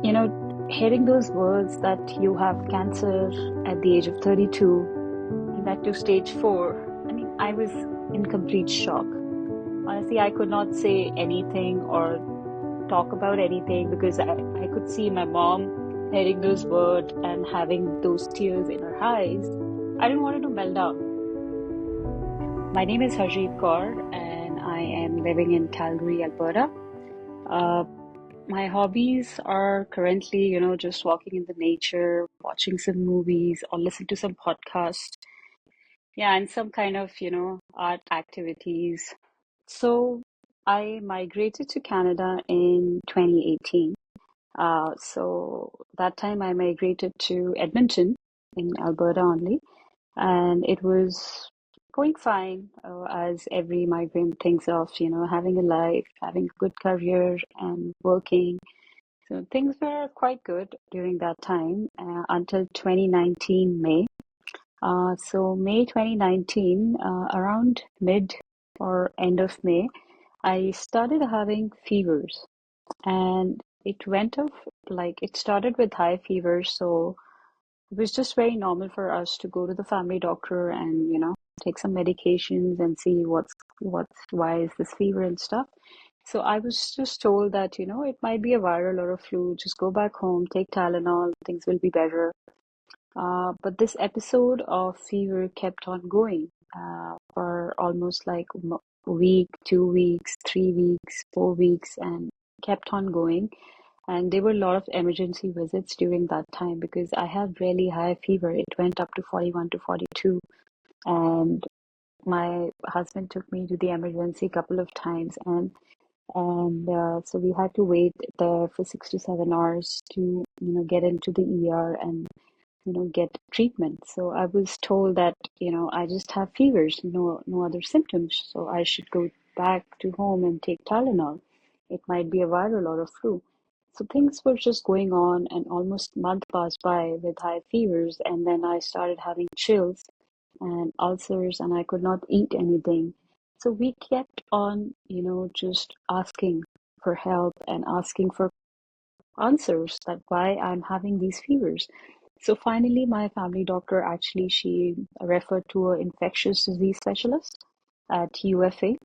Hearing those words that you have cancer at the age of 32 and that to stage 4, I was in complete shock. Honestly, I could not say anything or talk about anything because I could see my mom hearing those words and having those tears in her eyes. I didn't want to melt down. My name is Harjeet Kaur and I am living in Calgary, Alberta. Uh, My hobbies are currently, just walking in the nature, watching some movies, or listen to some podcasts. Yeah, and some kind of, art activities. So I migrated to Canada in 2018. So that time I migrated to Edmonton in Alberta only, and it was going fine as every migrant thinks of, having a life, having a good career, and working. So things were quite good during that time until 2019 May. So May 2019, around mid or end of May, I started having fevers, and it went off like it started with high fever. So it was just very normal for us to go to the family doctor and, take some medications and see why is this fever and stuff. So I was just told that, it might be a viral or a flu. Just go back home, take Tylenol, things will be better. But this episode of fever kept on going for almost like a week, 2 weeks, 3 weeks, 4 weeks, and kept on going. And there were a lot of emergency visits during that time because I had really high fever. It went up to 41 to 42. And my husband took me to the emergency a couple of times. And so we had to wait there for 6 to 7 hours to, get into the ER and, get treatment. So I was told that, I just have fevers, no other symptoms. So I should go back to home and take Tylenol. It might be a viral or a flu. So things were just going on, and almost a month passed by with high fevers, and then I started having chills and ulcers, and I could not eat anything. So we kept on, just asking for help and asking for answers that why I'm having these fevers. So finally, my family doctor actually she referred to an infectious disease specialist at UFA,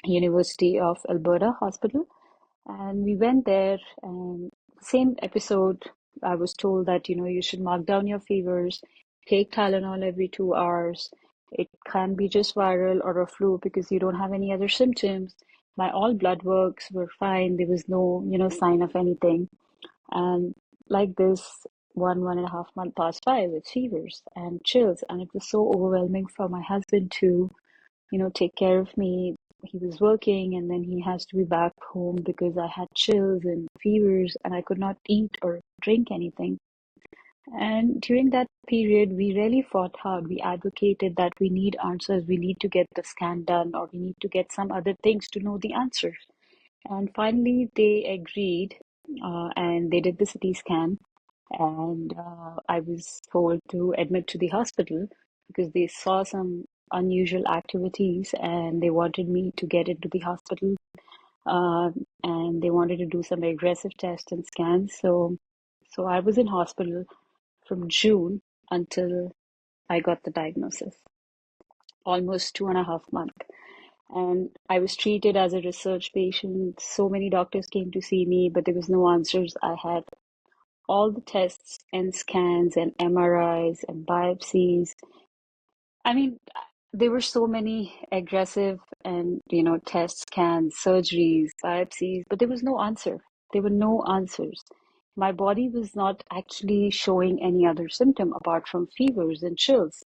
University of Alberta Hospital, and we went there. And same episode, I was told that you should mark down your fevers, take Tylenol every 2 hours. It can be just viral or a flu because you don't have any other symptoms. My all blood works were fine. There was no, sign of anything. And like this, 1.5 month passed by with fevers and chills, and it was so overwhelming for my husband to, take care of me. He was working, and then he has to be back home because I had chills and fevers, and I could not eat or drink anything. And during that period, we really fought hard. We advocated that we need answers, we need to get the scan done, or we need to get some other things to know the answers. And finally, they agreed, and they did the CT scan. And I was told to admit to the hospital because they saw some unusual activities and they wanted me to get into the hospital. Uh, and they wanted to do some aggressive tests and scans. So I was in hospital from June until I got the diagnosis, almost 2.5 months. And I was treated as a research patient. So many doctors came to see me, but there was no answers. I had all the tests and scans and MRIs and biopsies. I mean, there were so many aggressive and, tests, scans, surgeries, biopsies, but there was no answer. There were no answers. My body was not actually showing any other symptom apart from fevers and chills.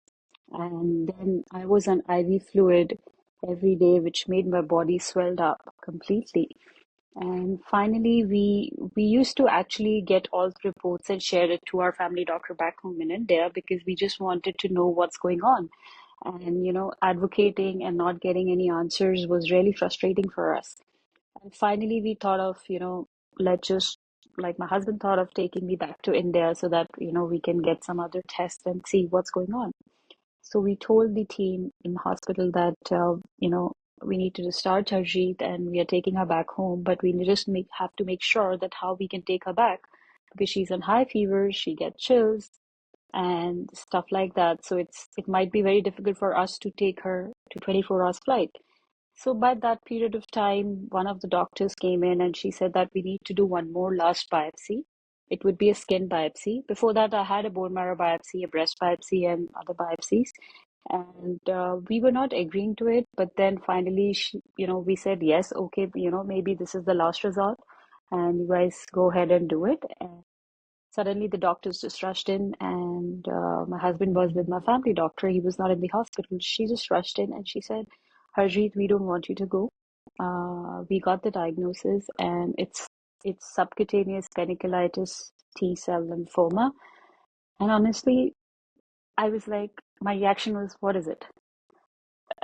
And then I was on IV fluid every day, which made my body swelled up completely. And finally, we used to actually get all the reports and share it to our family doctor back home in India because we just wanted to know what's going on. And, advocating and not getting any answers was really frustrating for us. And finally, we thought of, let's just, like my husband thought of taking me back to India so that, we can get some other tests and see what's going on. So we told the team in the hospital that, we need to discharge Harjeet and we are taking her back home, but we just have to make sure that how we can take her back. because she's on high fever, she gets chills and stuff like that. So it might be very difficult for us to take her to 24 hours flight. So by that period of time, one of the doctors came in and she said that we need to do one more last biopsy. It would be a skin biopsy. Before that, I had a bone marrow biopsy, a breast biopsy, and other biopsies. And we were not agreeing to it. But then finally, we said, yes, okay, maybe this is the last result. And you guys go ahead and do it. And suddenly the doctors just rushed in, and my husband was with my family doctor. He was not in the hospital. She just rushed in and she said, Harjeet, we don't want you to go. We got the diagnosis, and it's subcutaneous panniculitis T-cell lymphoma. And honestly, I was like, my reaction was, what is it?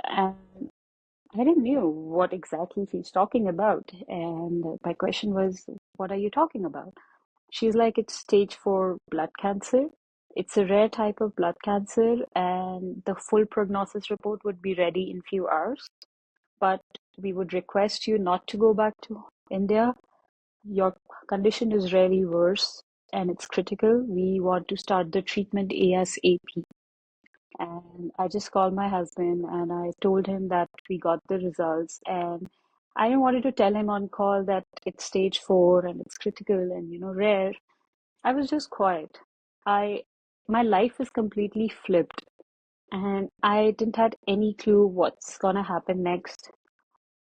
And I didn't know what exactly she's talking about. And my question was, what are you talking about? She's like, it's stage 4 blood cancer. It's a rare type of blood cancer, and the full prognosis report would be ready in few hours. But we would request you not to go back to India. Your condition is really worse and it's critical. We want to start the treatment ASAP. And I just called my husband and I told him that we got the results. And I didn't wanted to tell him on call that it's stage 4 and it's critical and rare. I was just quiet. I My life was completely flipped and I didn't have any clue what's gonna happen next.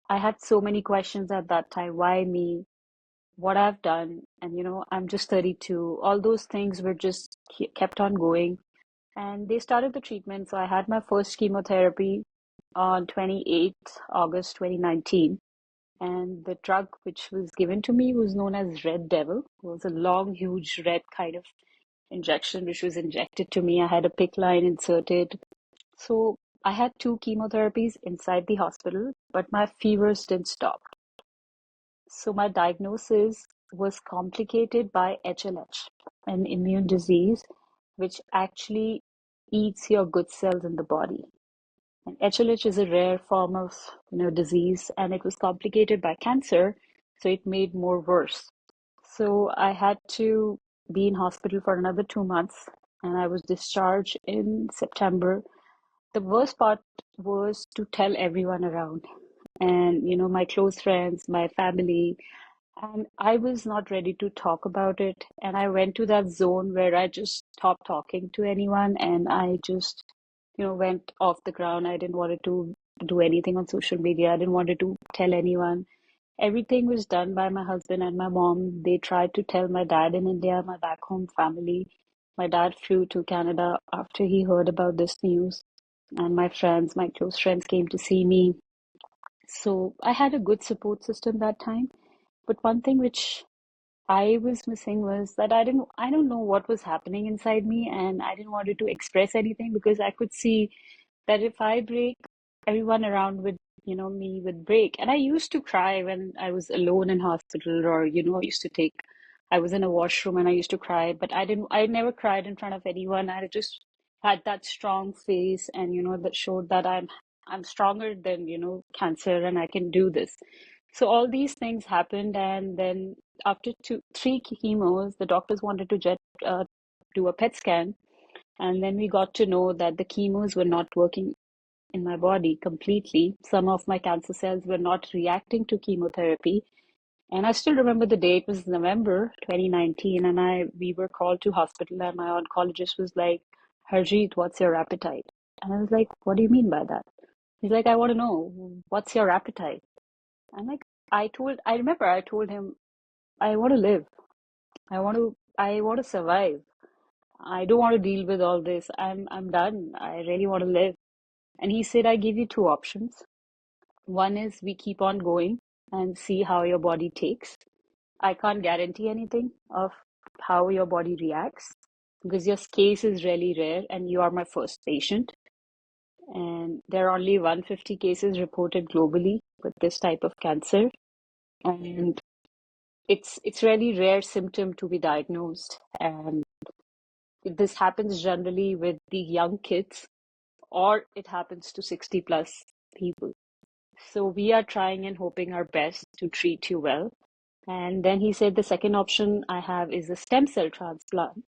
I had so many questions at that time. Why me? What I've done? And I'm just 32. All those things were just kept on going. And they started the treatment. So I had my first chemotherapy on 28th August 2019. And the drug which was given to me was known as Red Devil. It was a long, huge red kind of injection which was injected to me. I had a PICC line inserted. So I had 2 chemotherapies inside the hospital, but my fevers didn't stop. So my diagnosis was complicated by HLH, an immune disease which actually eats your good cells in the body. And HLH is a rare form of, disease, and it was complicated by cancer, so it made more worse. So I had to be in hospital for another 2 months, and I was discharged in September. The worst part was to tell everyone around, and my close friends, my family, and I was not ready to talk about it. And I went to that zone where I just stopped talking to anyone and I just, went off the ground. I didn't want to do anything on social media. I didn't want to tell anyone. Everything was done by my husband and my mom. They tried to tell my dad in India, my back home family. My dad flew to Canada after he heard about this news. And my friends, my close friends came to see me. So I had a good support system that time. But one thing which I was missing was that I don't know what was happening inside me, and I didn't want to express anything because I could see that if I break, everyone around would, me would break. And I used to cry when I was alone in hospital, or, I was in a washroom and I used to cry, but I never cried in front of anyone. I just had that strong face and, that showed that I'm stronger than, cancer and I can do this. So all these things happened, and then after 3 chemos, the doctors wanted to do a PET scan, and then we got to know that the chemos were not working in my body completely. Some of my cancer cells were not reacting to chemotherapy, and I still remember the date was November 2019, and we were called to hospital, and my oncologist was like, "Harjeet, what's your appetite?" And I was like, "What do you mean by that?" He's like, "I want to know what's your appetite." I'm like, I remember I told him, I want to live. I want to survive. I don't want to deal with all this. I'm done. I really want to live. And he said, I give you 2 options. One is we keep on going and see how your body takes. I can't guarantee anything of how your body reacts because your case is really rare and you are my first patient. And there are only 150 cases reported globally with this type of cancer. And it's really rare symptom to be diagnosed. And this happens generally with the young kids, or it happens to 60 plus people. So we are trying and hoping our best to treat you well. And then he said the second option I have is a stem cell transplant,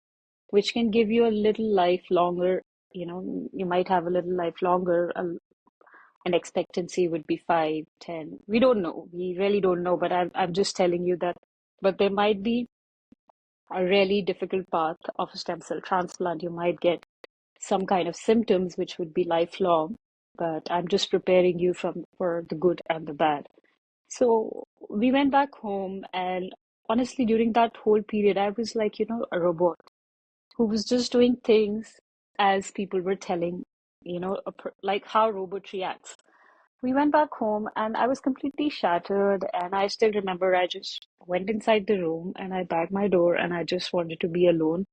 which can give you a little life longer. You might have a little life longer. An expectancy would be 5, 10. We don't know. We really don't know, but I'm just telling you that. But there might be a really difficult path of a stem cell transplant. You might get some kind of symptoms which would be lifelong, but I'm just preparing you for the good and the bad. So we went back home, and honestly, during that whole period, I was like, a robot who was just doing things as people were telling, like how robot reacts. We went back home and I was completely shattered. And I still remember I just went inside the room and I barred my door and I just wanted to be alone.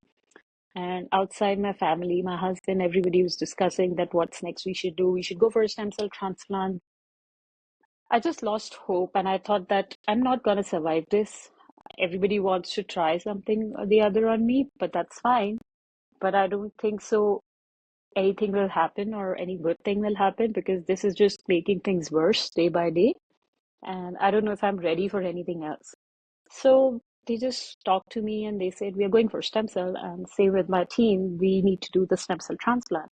And outside, my family, my husband, everybody was discussing that what's next we should do. We should go for a stem cell transplant. I just lost hope and I thought that I'm not going to survive this. Everybody wants to try something or the other on me, but that's fine. But I don't think so anything will happen or any good thing will happen because this is just making things worse day by day. And I don't know if I'm ready for anything else. So they just talked to me and they said, we are going for stem cell. And say with my team, we need to do the stem cell transplant.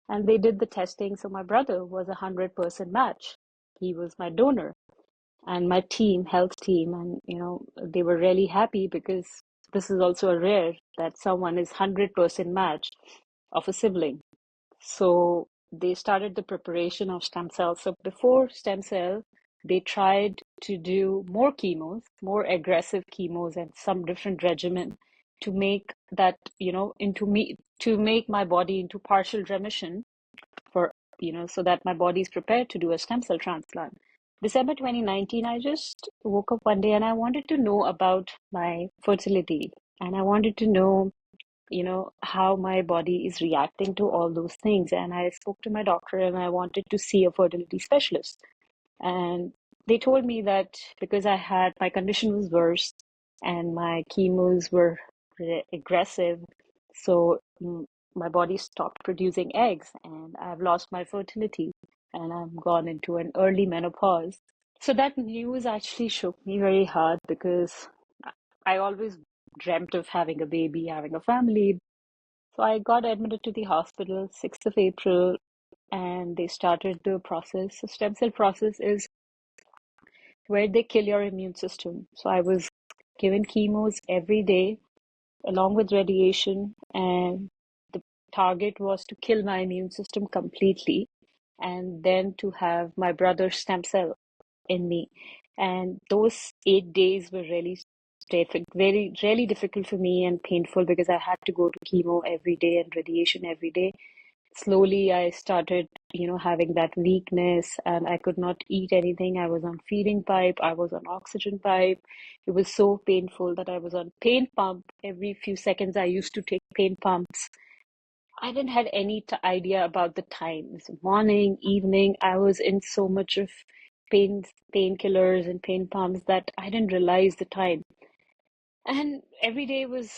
And they did the testing. So my brother was 100% match. He was my donor and my team, health team. And, they were really happy because this is also a rare that someone is 100% match of a sibling. So they started the preparation of stem cells. So before stem cell, they tried to do more chemos, more aggressive chemos, and some different regimen to make that, into me to make my body into partial remission for, so that my body is prepared to do a stem cell transplant. December 2019, I just woke up one day and I wanted to know about my fertility and I wanted to know how my body is reacting to all those things. And I spoke to my doctor and I wanted to see a fertility specialist. And they told me that because my condition was worse and my chemos were aggressive, so my body stopped producing eggs and I've lost my fertility and I'm gone into an early menopause. So that news actually shook me very hard because I always dreamt of having a baby, having a family, so I got admitted to the hospital 6th of April and they started the process. The stem cell process is where they kill your immune system. So I was given chemos every day along with radiation and the target was to kill my immune system completely and then to have my brother's stem cell in me. And those 8 days were very, really difficult for me and painful because I had to go to chemo every day and radiation every day. Slowly, I started, having that weakness and I could not eat anything. I was on feeding pipe, I was on oxygen pipe. It was so painful that I was on pain pump. Every few seconds, I used to take pain pumps. I didn't had any idea about the times, morning, evening. I was in so much of painkillers and pain pumps that I didn't realize the time. And every day was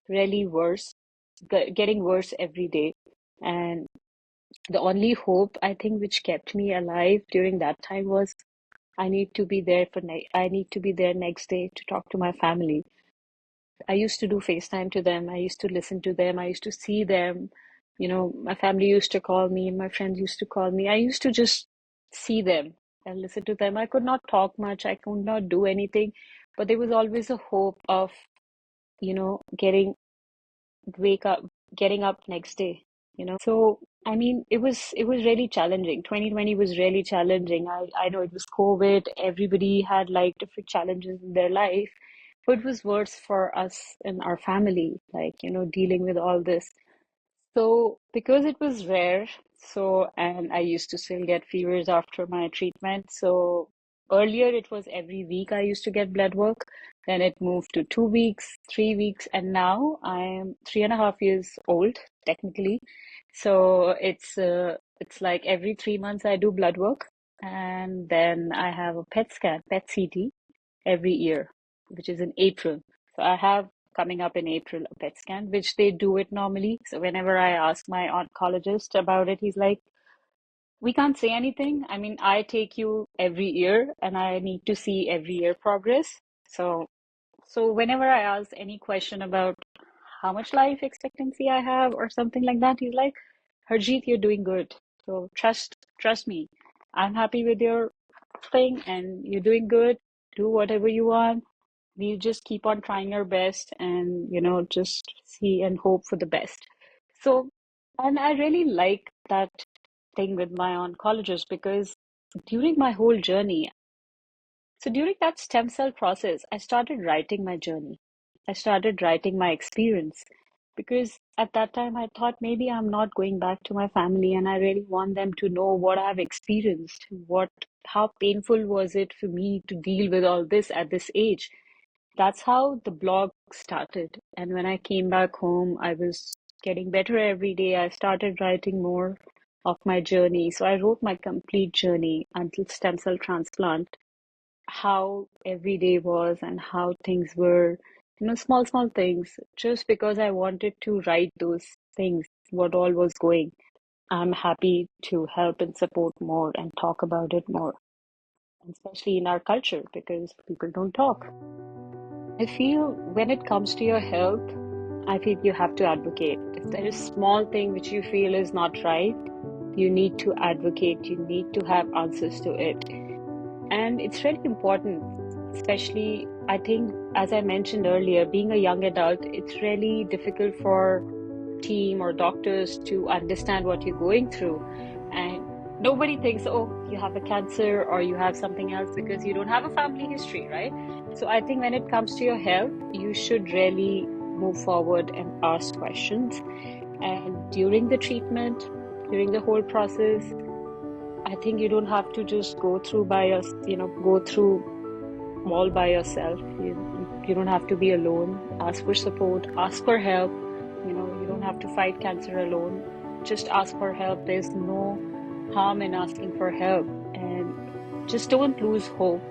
really worse, getting worse every day. And the only hope I think which kept me alive during that time was I need to be there next day to talk to my family. I used to do FaceTime to them. I used to listen to them. I used to see them. My family used to call me, my friends used to call me. I used to just see them and listen to them. I could not talk much. I could not do anything, but there was always a hope of, getting wake up, getting up next day. So, I mean, it was really challenging. 2020 was really challenging. I know it was COVID. Everybody had like different challenges in their life, but it was worse for us and our family, like, dealing with all this. So, because it was rare, and I used to still get fevers after my treatment. So, earlier it was every week I used to get blood work. Then it moved to 2 weeks, 3 weeks, and now I am 3.5 years old, technically. So, it's like every 3 months I do blood work, and then I have a PET scan, PET CT every year, which is in April. So I have coming up in April a PET scan, which they do it normally. So whenever I ask my oncologist about it, he's like, we can't say anything. I mean, I take you every year and I need to see every year progress. So, so whenever I ask any question about how much life expectancy I have or something like that, he's like, Harjeet, you're doing good. So trust me. I'm happy with your thing and you're doing good. Do whatever you want. You just keep on trying your best and, just see and hope for the best. So, and I really like that thing with my oncologist because during my whole journey, so during that stem cell process, I started writing my journey. I started writing my experience because at that time I thought maybe I'm not going back to my family and I really want them to know what I've experienced, how painful was it for me to deal with all this at this age. That's how the blog started. And when I came back home, I was getting better every day. I started writing more of my journey. So I wrote my complete journey until stem cell transplant, how every day was and how things were, small, small things, just because I wanted to write those things, what all was going. I'm happy to help and support more and talk about it more, especially in our culture because people don't talk. I feel when it comes to your health, I feel you have to advocate. If there is small thing which you feel is not right, you need to advocate. You need to have answers to it. And it's really important, especially, I think, as I mentioned earlier, being a young adult, it's really difficult for team or doctors to understand what you're going through. And nobody thinks, oh, you have a cancer or you have something else because you don't have a family history, right? So I think when it comes to your health, you should really move forward and ask questions. And during the treatment, during the whole process, I think you don't have to just go through go through all by yourself. You don't have to be alone. Ask for support, ask for help. You don't have to fight cancer alone. Just ask for help. There's no harm in asking for help. And just don't lose hope.